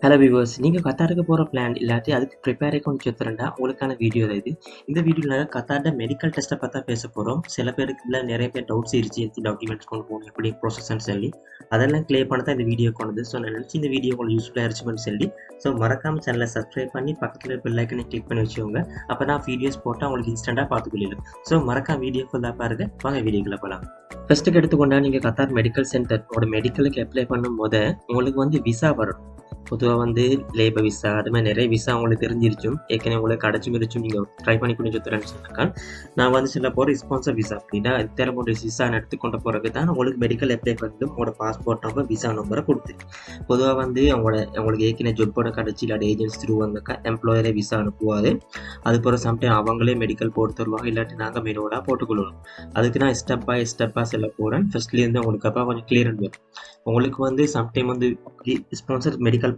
Hello viewers, நீங்க கத்தாருக்கு போற plan இல்லாட்டி அதுக்கு ப்ரிப்பேரே கொஞ்சம் சுத்துறேன்டா உங்களுக்கான வீடியோ தான் இது. இந்த வீடியோல கத்தார்ட மெடிக்கல் டெஸ்ட்டை பத்தா பேச போறோம். சில பேருக்கு இல்ல நிறைய பேர் டவுட்ஸ் இருந்துச்சு, எத்தி டாக்குமெண்ட்ஸ் கொண்டு போகணும், எப்படி ப்ரொசஸ்ன்னு சொல்லி அதெல்லாம் கிளியர் பண்ண தான் இந்த வீடியோ கொண்டது. ஸோ நான் நினச்சி இந்த வீடியோ உங்களுக்கு யூஸ்ஃபுல்லாக இருந்துச்சுன்னு சொல்லி ஸோ மறக்காம சேனலை சப்ஸ்கிரைப் பண்ணி பக்கத்தில் பெல் ஐக்கனை கிளிக் பண்ணி வச்சுக்கோங்க. அப்போ நான் வீடியோஸ் போட்டால் உங்களுக்கு இன்ஸ்டண்ட்டாக பார்த்துக்கொள்ளிடும். ஸோ மறக்காம வீடியோ ஃபுல்லாக பாருங்க. வாங்க வீடியோக்குள்ள போகலாம். ஃபர்ஸ்ட்டுக்கு எடுத்துக்கொண்டா நீங்கள் கத்தார் மெடிக்கல் சென்டர் உங்களோட மெடிக்கலுக்கு அப்ளை பண்ணும் போது உங்களுக்கு வந்து விசா வரும். பொதுவாக வந்து லேபர் விசா அது மாதிரி நிறைய விசா உங்களுக்கு தெரிஞ்சிருச்சும் ஏற்கனவே உங்களுக்கு கிடச்சும் இருந்துச்சும் நீங்கள் ட்ரை பண்ணி கொஞ்சம் சொன்னாக்கா நான் வந்து சில போகிற ஸ்பான்சர் விசா அப்படின்னா தேவைப்பட்ட விசா எடுத்துக்கொண்டு போகிறதுக்கு தான் உங்களுக்கு மெடிக்கல் அப்ளை பண்ணி உங்களோட பாஸ்போர்ட் நம்பர் விசா நம்பரை கொடுத்து பொதுவாக வந்து உங்களுக்கு ஏற்கனவே ஜொப்போட கிடச்சி இல்லாட்டி ஏஜென்சி த்ரூ வந்தாக்கா எம்ப்ளாயரே விசா அனுப்புவார். அதுக்கப்புறம் சம்டைம் அவங்களே மெடிக்கல் போட்டு தருவாங்க, இல்லாட்டி நாங்கள் மெனுவலாக போட்டுக்கொள்ளணும். அதுக்கு நான் ஸ்டெப் பை ஸ்டெப்பாக செல்ல போகிறேன். ஃபர்ஸ்ட்லேருந்து உங்களுக்கு அப்போ கொஞ்சம் கிளியர் வரும். உங்களுக்கு வந்து சம்டைம் வந்து ஸ்பான்சர் மெடிக்கல்